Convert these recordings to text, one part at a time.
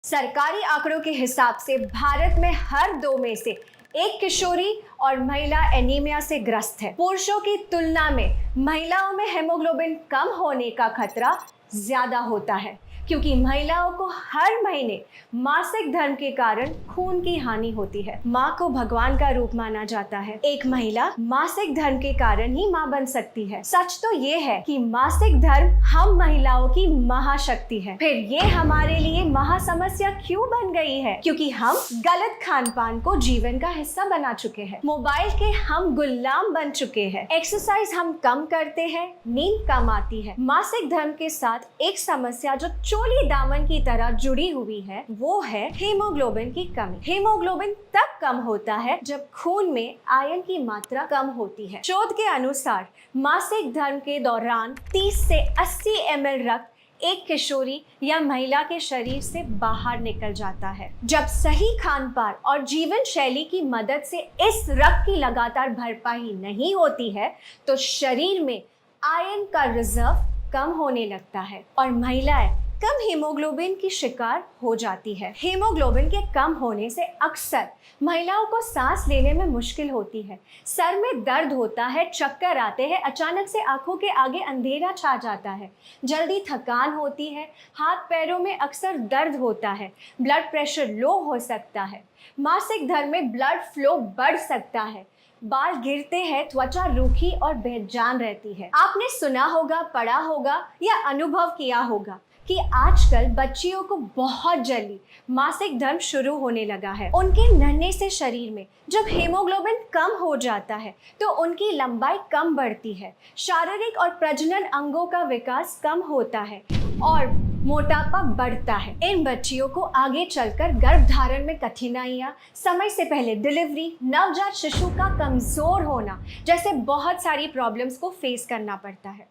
सरकारी आंकड़ों के हिसाब से भारत में हर 2 में से एक किशोरी और महिला एनीमिया से ग्रस्त है। पुरुषों की तुलना में महिलाओं में हेमोग्लोबिन कम होने का खतरा ज्यादा होता है, क्योंकि महिलाओं को हर महीने मासिक धर्म के कारण खून की हानि होती है। माँ को भगवान का रूप माना जाता है। एक महिला मासिक धर्म के कारण ही माँ बन सकती है। सच तो ये है कि मासिक धर्म हम महिलाओं की महाशक्ति है। फिर ये हमारे लिए महासमस्या क्यों बन गई है? क्योंकि हम गलत खान पान को जीवन का हिस्सा बना चुके हैं। मोबाइल के हम गुलाम बन चुके हैं। एक्सरसाइज हम कम करते हैं, नींद कम आती है। मासिक धर्म के साथ एक समस्या जो चोली दामन की तरह जुड़ी हुई है, वो है हीमोग्लोबिन की कमी। हीमोग्लोबिन तब कम होता है जब खून में आयरन की मात्रा कम होती है। शोध के अनुसार मासिक धर्म के दौरान 30 से 80 ml रक्त एक किशोरी या महिला के शरीर से बाहर निकल जाता है। जब सही खान पान और जीवन शैली की मदद से इस रक्त की लगातार भरपाई नहीं होती है, तो शरीर में आयरन का रिजर्व कम होने लगता है और महिलाएं कम हीमोग्लोबिन की शिकार हो जाती है। हीमोग्लोबिन के कम होने से अक्सर महिलाओं को सांस लेने में मुश्किल होती है, सर में दर्द होता है, चक्कर आते हैं, अचानक से आंखों के आगे अंधेरा छा जाता है, जल्दी थकान होती है, हाथ पैरों में अक्सर दर्द होता है, ब्लड प्रेशर लो हो सकता है, मासिक धर्म में ब्लड फ्लो बढ़ सकता है, बाल गिरते हैं, त्वचा रूखी और बेजान रहती है। आपने सुना होगा, पढ़ा होगा या अनुभव किया होगा कि आजकल बच्चियों को बहुत जल्दी मासिक धर्म शुरू होने लगा है। उनके नन्हे से शरीर में जब हीमोग्लोबिन कम हो जाता है तो उनकी लंबाई कम बढ़ती है, शारीरिक और प्रजनन अंगों का विकास कम होता है और मोटापा बढ़ता है। इन बच्चियों को आगे चलकर गर्भधारण में कठिनाइयां, समय से पहले डिलीवरी, नवजात शिशु का कमजोर होना जैसे बहुत सारी प्रॉब्लम्स को फेस करना पड़ता है।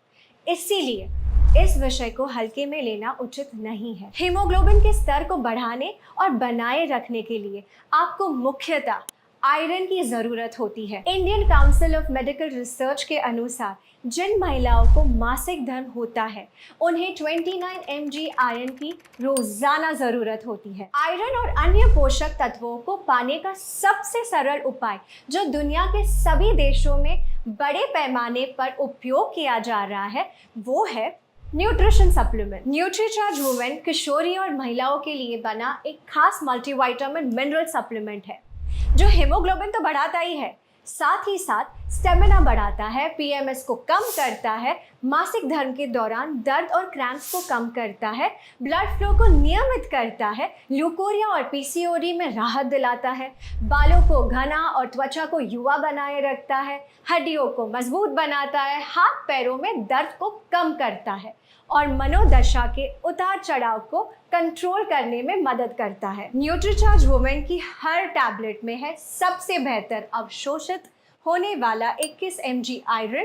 इसीलिए इस विषय को हल्के में लेना उचित नहीं है। हीमोग्लोबिन के स्तर को बढ़ाने और बनाए रखने के लिए आपको मुख्यतः आयरन की जरूरत होती है। Indian council of medical research के अनुसार जिन महिलाओं को मासिक धर्म होता है, उन्हें 29 mg आयरन की रोजाना जरूरत होती है। आयरन और अन्य पोषक तत्वों को पाने का सबसे सरल उपाय जो दुनिया के सभी देशों में बड़े पैमाने पर उपयोग किया जा रहा है, वो है न्यूट्रिशन सप्लीमेंट। न्यूट्रीचार्ज वुमेन किशोरी और महिलाओं के लिए बना एक खास मल्टीविटामिन मिनरल सप्लीमेंट है जो हीमोग्लोबिन तो बढ़ाता ही है, साथ ही साथ स्टेमिना बढ़ाता है, पीएमएस को कम करता है, मासिक धर्म के दौरान दर्द और क्रैम्प्स को कम करता है, ब्लड फ्लो को नियमित करता है, ल्यूकोरिया और पीसीओडी में राहत दिलाता है, बालों को घना और त्वचा को युवा बनाए रखता है, हड्डियों को मजबूत बनाता है, हाथ पैरों में दर्द को कम करता है और मनोदशा के उतार चढ़ाव को कंट्रोल करने में मदद करता है। न्यूट्रीचार्ज वुमेन की हर टैबलेट में है सबसे बेहतर अवशोषित होने वाला 21 mg आयरन,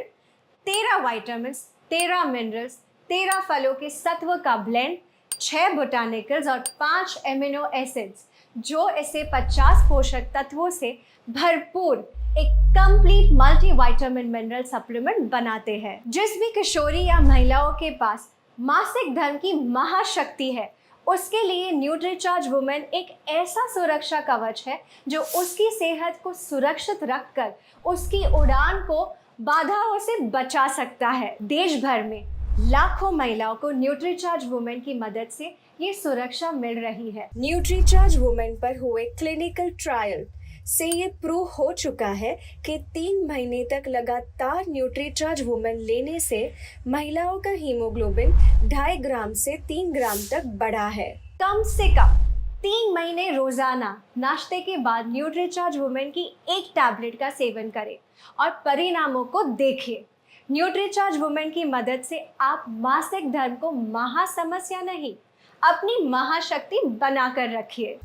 13 विटामिन, 13 मिनरल्स, 13 फलों के सत्व का ब्लेंड, 6 बोटानिकल्स और 5 एमिनो एसिड्स जो इसे 50 पोषक तत्वों से भरपूर एक कंप्लीट मल्टीविटामिन मिनरल सप्लीमेंट बनाते हैं। जिस भी किशोरी या महिलाओं के पास मासिक धर्म की महाशक्ति है, उसके लिए न्यूट्रीचार्ज वुमेन एक ऐसा सुरक्षा कवच है जो उसकी सेहत को सुरक्षित रखकर उसकी उड़ान को बाधाओं से बचा सकता है। देश भर में लाखों महिलाओं को न्यूट्रीचार्ज वुमेन की मदद से ये सुरक्षा मिल रही है। न्यूट्रीचार्ज वुमेन पर हुए क्लिनिकल ट्रायल से ये प्रूव हो चुका है कि 3 महीने तक लगातार न्यूट्रीचार्ज वुमेन लेने से महिलाओं का हीमोग्लोबिन 2.5 ग्राम से 3 ग्राम तक बढ़ा है। कम से कम 3 महीने रोजाना नाश्ते के बाद न्यूट्रीचार्ज वुमेन की एक टैबलेट का सेवन करें और परिणामों को देखिए। न्यूट्रीचार्ज वुमेन की मदद से आप मासिक धर्म को महासमस्या नहीं, अपनी महाशक्ति बनाकर रखिए।